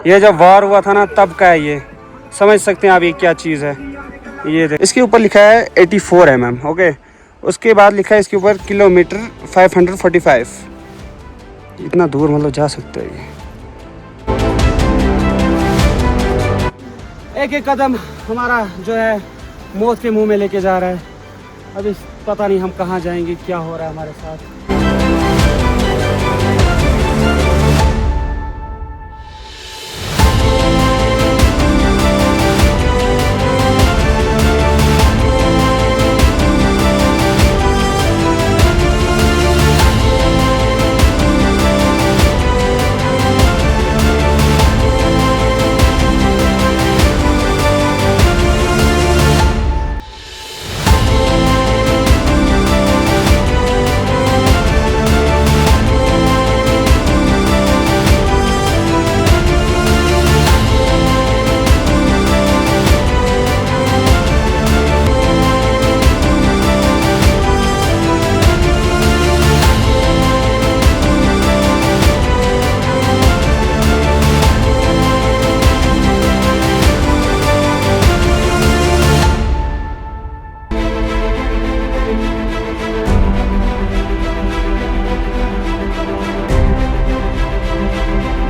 ये जब वार हुआ था ना तब का है ये, समझ सकते हैं आप ये क्या चीज़ है। ये इसके ऊपर लिखा है 84 mm, ओके। उसके बाद लिखा है इसके ऊपर किलोमीटर 545। इतना दूर मतलब जा सकते हैं ये। एक एक कदम हमारा जो है मौत के मुंह में लेके जा रहा है। अभी पता नहीं हम कहाँ जाएंगे, क्या हो रहा है हमारे साथ।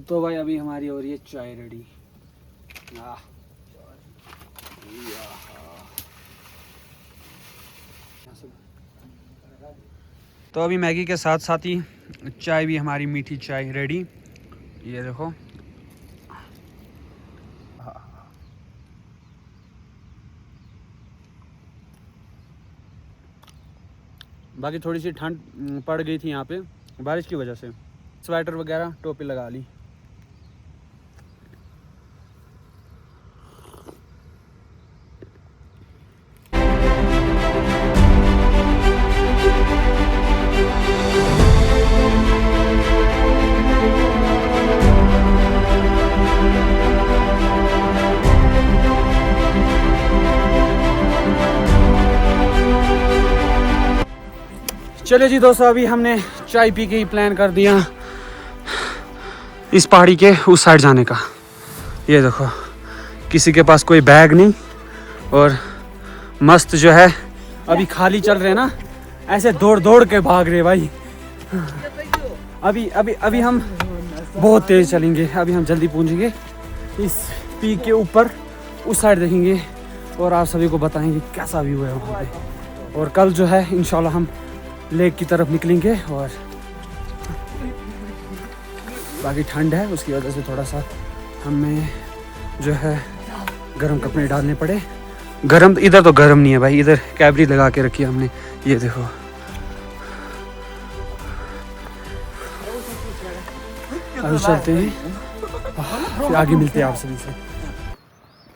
तो भाई अभी हमारी हो रही है चाय रेडी। तो अभी मैगी के साथ साथ ही चाय भी, हमारी मीठी चाय रेडी। ये देखो, बाकी थोड़ी सी ठंड पड़ गई थी यहाँ पे बारिश की वजह से, स्वेटर वगैरह टोपी लगा ली। चलिए जी दोस्तों, अभी हमने चाय पी के ही प्लान कर दिया इस पहाड़ी के उस साइड जाने का। ये देखो, किसी के पास कोई बैग नहीं और मस्त जो है अभी खाली चल रहे हैं ना, ऐसे दौड़ दौड़ के भाग रहे भाई। अभी हम बहुत तेज चलेंगे। अभी हम जल्दी पहुंचेंगे इस पीक के ऊपर, उस साइड देखेंगे और आप सभी को बताएंगे कैसा व्यू है वहाँ पे। और कल जो है इंशाल्लाह हम लेक की तरफ निकलेंगे। और बाकी ठंड है, उसकी वजह से थोड़ा सा हमें जो है गर्म कपड़े डालने पड़े। गर्म इधर तो गर्म नहीं है भाई, इधर कैबरी लगा के रखी है हमने। ये देखो, अभी चलते हैं, फिर आगे मिलते हैं आप सभी से।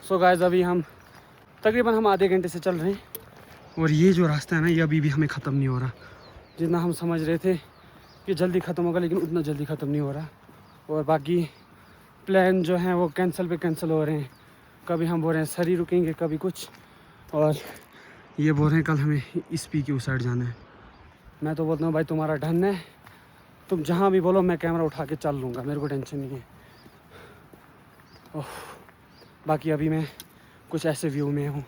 सो गाइस, अभी हम तकरीबन आधे घंटे से चल रहे हैं और ये जो रास्ता है ना, ये अभी भी हमें ख़त्म नहीं हो रहा। जितना हम समझ रहे थे कि जल्दी ख़त्म होगा, लेकिन उतना जल्दी ख़त्म नहीं हो रहा। और बाकी प्लान जो हैं वो कैंसिल पे कैंसिल हो रहे हैं। कभी हम बोल रहे हैं सरी रुकेंगे, कभी कुछ, और ये बोल रहे हैं कल हमें इस पी की उस साइड जाना है। मैं तो बोलता हूँ भाई तुम्हारा डन है, तुम जहाँ भी बोलो मैं कैमरा उठा के चल लूँगा, मेरे को टेंशन नहीं है। ओह, बाकी अभी मैं कुछ ऐसे व्यू में हूँ।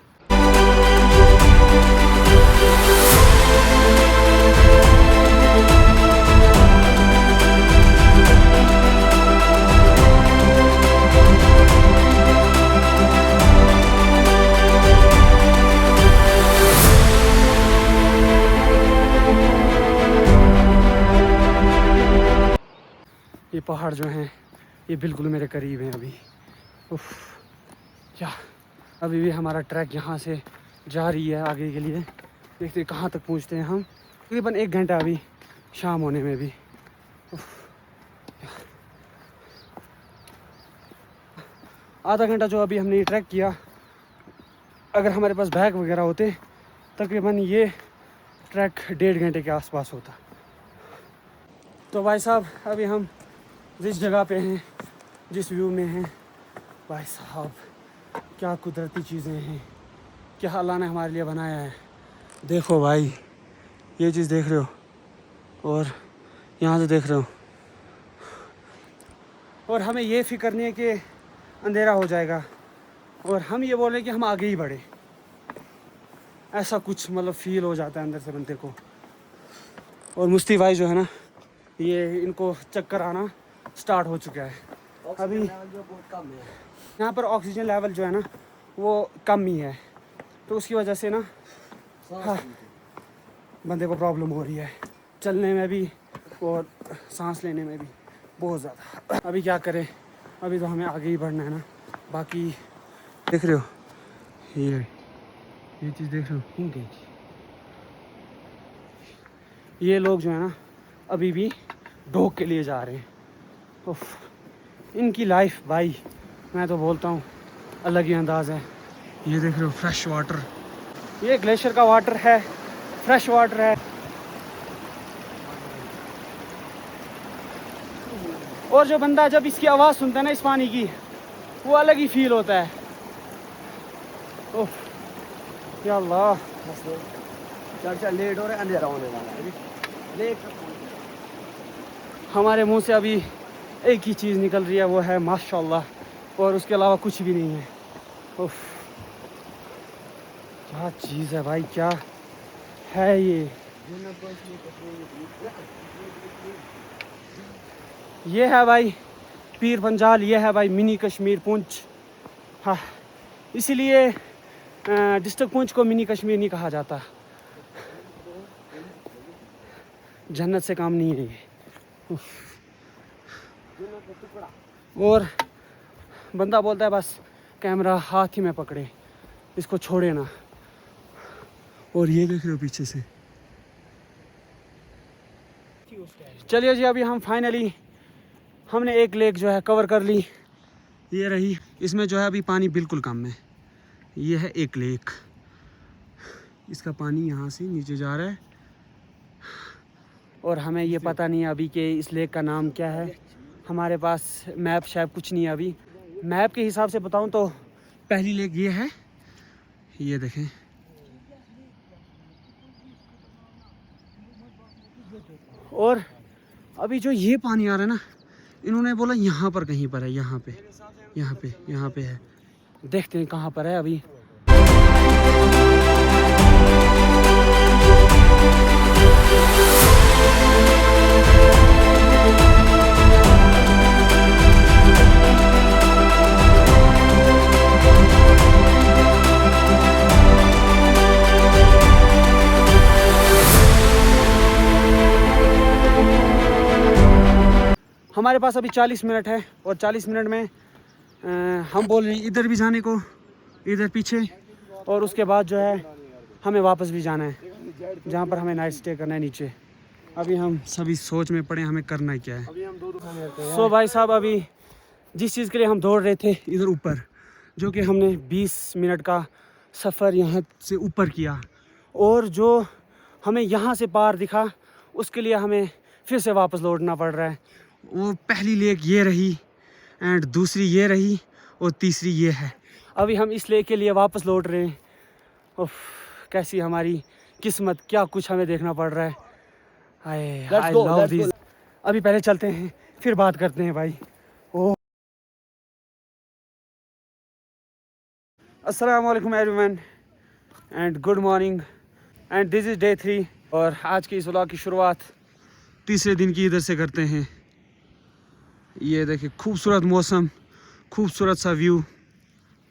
ये पहाड़ जो हैं ये बिल्कुल मेरे करीब हैं अभी। उफ, क्या अभी भी हमारा ट्रैक यहाँ से जा रही है आगे के लिए। देखते हैं कहाँ तक पहुँचते हैं हम। तकरीबन 1 घंटा अभी शाम होने में भी। आधा घंटा जो अभी हमने ये ट्रैक किया, अगर हमारे पास बैग वगैरह होते तकरीबन ये ट्रैक 1.5 घंटे के आसपास होता। तो भाई साहब, अभी हम जिस जगह पे हैं, जिस व्यू में हैं, भाई साहब क्या कुदरती चीज़ें हैं, क्या अल्लाह ने हमारे लिए बनाया है। देखो भाई, ये चीज़ देख रहे हो और यहाँ से देख रहे हो। और हमें ये फ़िक्र नहीं है कि अंधेरा हो जाएगा और हम ये बोल रहे हैं कि हम आगे ही बढ़े। ऐसा कुछ मतलब फील हो जाता है अंदर से बंदे को। और मुफ्ती भाई जो है ना, ये इनको चक्कर आना स्टार्ट हो चुका है अभी। यहाँ पर ऑक्सीजन लेवल जो है ना वो कम ही है, तो उसकी वजह से ना हाँ बंदे को प्रॉब्लम हो रही है, चलने में भी और सांस लेने में भी बहुत ज़्यादा। अभी क्या करें, अभी तो हमें आगे ही बढ़ना है ना। बाकी देख रहे हो ये चीज़ देख रहे हो, ये लोग जो है ना अभी भी डॉग के लिए जा रहे हैं। उफ, इनकी लाइफ भाई मैं तो बोलता हूँ अलग ही अंदाज़ है। ये देख रहे हो फ्रेश वाटर, ये ग्लेशियर का वाटर है, फ्रेश वाटर है। और जो बंदा जब इसकी आवाज़ सुनता है ना इस पानी की, वो अलग ही फील होता है। ओह या अल्लाह, चल लेट हो रहा है, अंधेरा होने वाला है लेट। हमारे मुंह से अभी एक ही चीज़ निकल रही है, वो है माशाल्लाह, और उसके अलावा कुछ भी नहीं है। उफ, क्या चीज़ है भाई, क्या है ये है भाई पीर पंजाल, ये है भाई मिनी कश्मीर पुंछ। हाँ, इसीलिए डिस्ट्रिक्ट पुंछ को मिनी कश्मीर नहीं कहा जाता। जन्नत से काम नहीं है ये। और बंदा बोलता है बस कैमरा हाथ ही में पकड़े, इसको छोड़े ना। और ये देख रहे हो पीछे से। चलिए जी, अभी हम फाइनली हमने एक लेक जो है कवर कर ली, ये रही। इसमें जो है अभी पानी बिल्कुल कम है। ये है एक लेक, इसका पानी यहाँ से नीचे जा रहा है और हमें ये पता नहीं है अभी कि इस लेक का नाम क्या है। हमारे पास मैप शैप कुछ नहीं है अभी। मैप के हिसाब से बताऊं तो पहली लेक ये है, ये देखें। और अभी जो ये पानी आ रहा है ना, इन्होंने बोला यहाँ पर कहीं पर है, यहाँ पे है। देखते हैं कहाँ पर है अभी। हमारे पास अभी 40 मिनट है और 40 मिनट में हम बोल रहे हैं इधर भी जाने को, इधर पीछे, और उसके बाद जो है हमें वापस भी जाना है जहाँ पर हमें नाइट स्टे करना है नीचे। अभी हम सभी सोच में पड़े हमें करना है क्या है। सो भाई साहब, अभी जिस चीज़ के लिए हम दौड़ रहे थे इधर ऊपर, जो कि हमने 20 मिनट का सफ़र यहाँ से ऊपर किया, और जो हमें यहाँ से पार दिखा उसके लिए हमें फिर से वापस लौटना पड़ रहा है। वो पहली लेक ये रही एंड दूसरी ये रही और तीसरी ये है। अभी हम इस लेक के लिए वापस लौट रहे हैं। उफ, कैसी हमारी किस्मत, क्या कुछ हमें देखना पड़ रहा है। I love this. अभी पहले चलते हैं फिर बात करते हैं भाई। ओह, अस्सलाम वालेकुम everyone and good morning and this is day 3। और आज की इस व्लॉग की शुरुआत तीसरे दिन की इधर से करते हैं। ये देखिए खूबसूरत मौसम, खूबसूरत सा व्यू।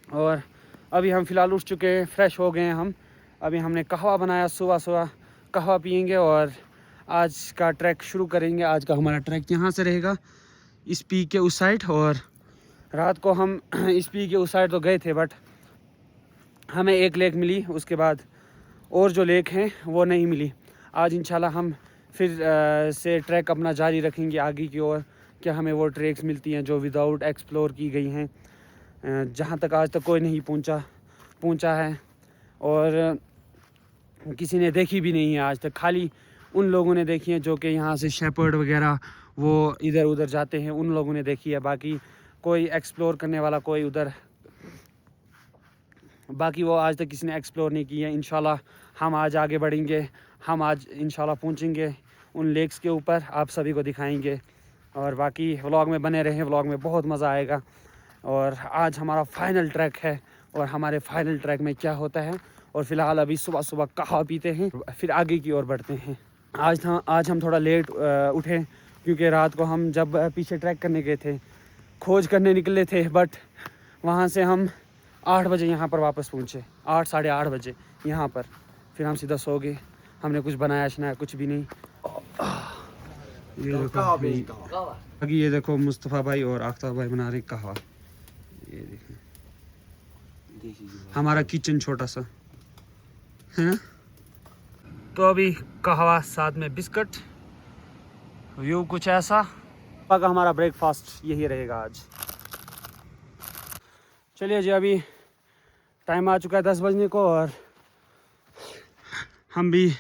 और अभी हम फ़िलहाल उठ चुके हैं, फ्रेश हो गए हैं हम। अभी हमने कहवा बनाया, सुबह सुबह कहवा पियेंगे और आज का ट्रैक शुरू करेंगे। आज का हमारा ट्रैक यहाँ से रहेगा इस पीक के उस साइड, और रात को हम इस पीक के उस साइड तो गए थे बट हमें एक लेक मिली, उसके बाद और जो लेक हैं वो नहीं मिली। आज इंशाल्लाह हम फिर से ट्रैक अपना जारी रखेंगे आगे की ओर, कि हमें वो ट्रैक्स मिलती हैं जो विदाउट एक्सप्लोर की गई हैं, जहाँ तक आज तक कोई नहीं पहुँचा है और किसी ने देखी भी नहीं है आज तक। खाली उन लोगों ने देखी है जो कि यहाँ से शेपर्ड वगैरह वो इधर उधर जाते हैं, उन लोगों ने देखी है। बाकी कोई एक्सप्लोर करने वाला कोई उधर, बाकी वो आज तक किसी ने एक्सप्लोर नहीं की है। इंशाल्लाह हम आज आगे बढ़ेंगे, हम आज इंशाल्लाह पहुँचेंगे उन लेक्स के ऊपर, आप सभी को दिखाएंगे। और बाकी व्लॉग में बने रहें, व्लॉग में बहुत मज़ा आएगा। और आज हमारा फाइनल ट्रैक है। और हमारे फाइनल ट्रैक में क्या होता है, और फ़िलहाल अभी सुबह सुबह कहा पीते हैं, फिर आगे की ओर बढ़ते हैं। आज हम थोड़ा लेट उठे, क्योंकि रात को हम जब पीछे ट्रैक करने गए थे, खोज करने निकले थे, बट वहाँ से हम 8 बजे यहाँ पर वापस पहुँचे, 8 साढ़े 8 बजे यहाँ पर। फिर हम सीधा सो गए, हमने कुछ बनाया शनाया कुछ भी नहीं। ये देखो मुस्तफ़ा भाई और आफ्ताब भाई बना रहे कहवा। ये देखो हमारा किचन छोटा सा है ना। तो अभी कहवा साथ में बिस्किट, व्यू कुछ ऐसा। का हमारा ब्रेकफास्ट यही रहेगा आज। चलिए जी, अभी टाइम आ चुका है 10 बजने को, और हम भी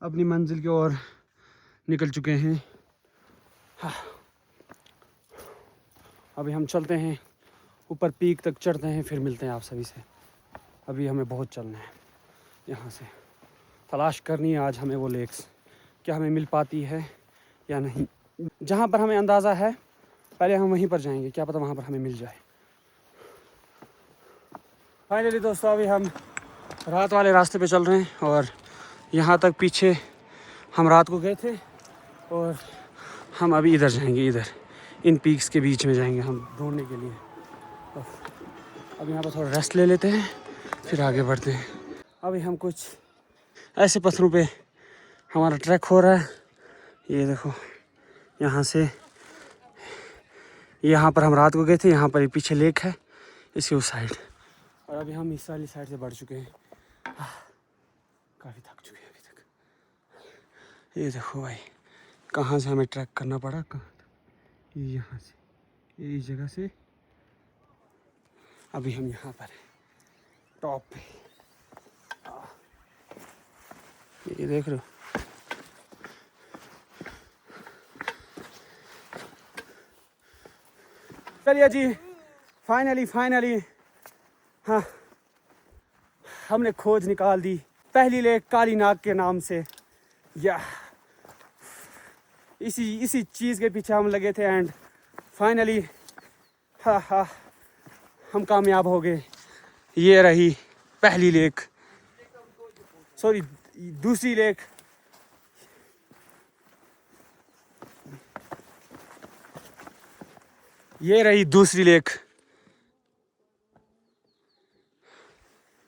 अपनी मंजिल की ओर निकल चुके हैं। अभी हम चलते हैं ऊपर, पीक तक चढ़ते हैं, फिर मिलते हैं आप सभी से। अभी हमें बहुत चलना है, यहाँ से तलाश करनी है आज हमें वो लेक्स, क्या हमें मिल पाती है या नहीं। जहाँ पर हमें अंदाज़ा है पहले हम वहीं पर जाएंगे, क्या पता वहाँ पर हमें मिल जाए। फाइनली दोस्तों, अभी हम रात वाले रास्ते पे चल रहे हैं, और यहाँ तक पीछे हम रात को गए थे, और हम अभी इधर जाएंगे, इधर इन पीक्स के बीच में जाएंगे हम ढूंढने के लिए। तो अब यहाँ पर थोड़ा रेस्ट ले लेते हैं, फिर आगे बढ़ते हैं। अभी हम कुछ ऐसे पत्थरों पे हमारा ट्रैक हो रहा है। ये देखो, यहाँ से यहाँ पर हम रात को गए थे, यहाँ पर पीछे लेक है इसके उस साइड, और अभी हम इस वाली साइड से बढ़ चुके हैं। काफ़ी थक चुके हैं अभी तक। ये देखो भाई, कहाँ से हमें ट्रैक करना पड़ा, कहाँ तक, ये यहाँ से, ये इस जगह से। अभी हम यहाँ पर हैं टॉप पे, ये देख रहे हो। चलिए जी, फाइनली हाँ, हमने खोज निकाल दी पहली लेक काली नाग के नाम से। या इसी चीज़ के पीछे हम लगे थे, एंड फाइनली हाँ हम कामयाब हो गए। ये रही पहली लेक, सॉरी दूसरी लेक। ये रही दूसरी लेक।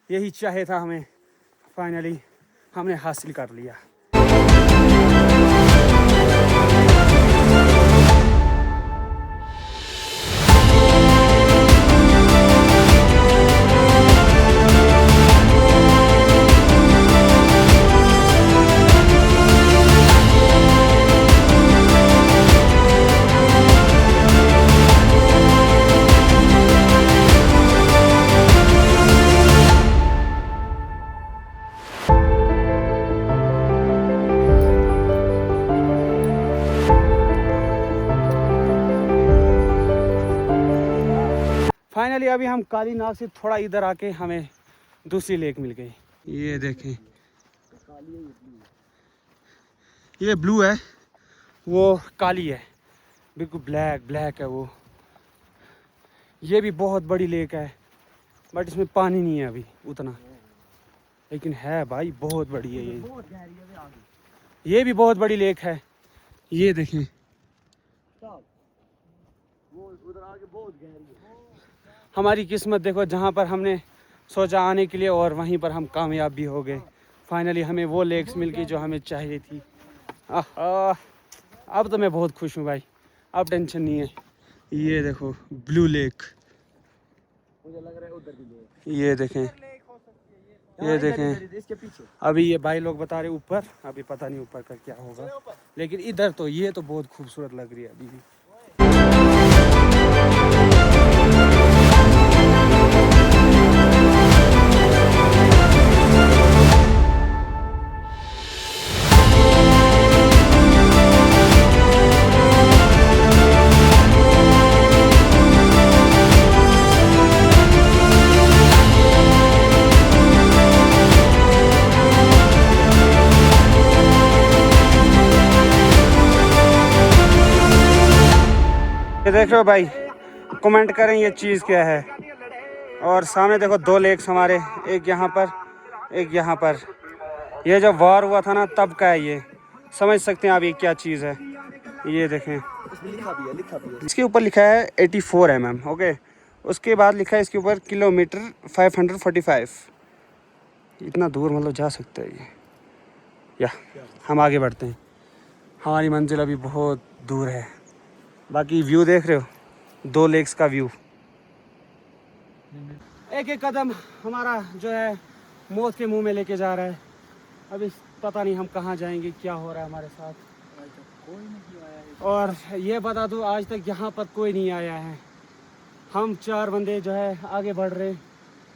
यही चाहिए था हमें, फाइनली हमने हासिल कर लिया। फाइनली अभी हम काली नाग से थोड़ा इधर आके हमें दूसरी लेक मिल गई। ये देखें, ये ब्लू है, वो काली है, बिल्कुल ब्लैक है वो। ये भी बहुत बड़ी लेक है, बट इसमें पानी नहीं है अभी उतना, लेकिन है भाई बहुत बड़ी है ये भी बहुत बड़ी लेक है। ये देखें, उधर आगे बहुत गहरी है। हमारी किस्मत देखो, जहाँ पर हमने सोचा आने के लिए और वहीं पर हम कामयाब भी हो गए। फाइनली हमें वो लेक्स मिल गई जो हमें चाहिए थी। अब तो मैं बहुत खुश हूँ भाई, अब टेंशन नहीं है। ये देखो ब्लू लेक, मुझे लग रहा है उधर भी लेक। ये देखें, ये देखें। इसके पीछे अभी ये भाई लोग बता रहे ऊपर, अभी पता नहीं ऊपर का क्या होगा, लेकिन इधर तो ये तो बहुत खूबसूरत लग रही है अभी भी। ये देख रहे हो भाई, कमेंट करें ये चीज़ क्या है। और सामने देखो 2 लेक्स हमारे, एक यहाँ पर एक यहाँ पर। ये जब वार हुआ था ना तब का है ये, समझ सकते हैं आप ये क्या चीज़ है। ये देखें, लिखा भी है। इसके ऊपर लिखा है 84 mm। ओके, उसके बाद लिखा है इसके ऊपर किलोमीटर 545। इतना दूर मतलब जा सकते हैं ये। या हम आगे बढ़ते हैं, हमारी मंजिल अभी बहुत दूर है। बाकी व्यू देख रहे हो, 2 लेक्स का व्यू। एक एक कदम हमारा जो है मौत के मुंह में लेके जा रहा है। अभी पता नहीं हम कहाँ जाएंगे, क्या हो रहा है हमारे साथ। और ये बता दूँ, आज तक यहाँ पर कोई नहीं आया है। हम 4 बंदे जो है आगे बढ़ रहे हैं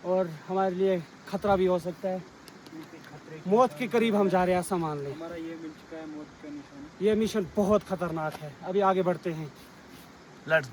और हमारे लिए खतरा भी हो सकता है। मौत के करीब हम जा रहे हैं, ऐसा मान लें। हमारा ये मिल चुका है मौत का निशान। ये मिशन बहुत खतरनाक है। अभी आगे बढ़ते हैं। लेट्स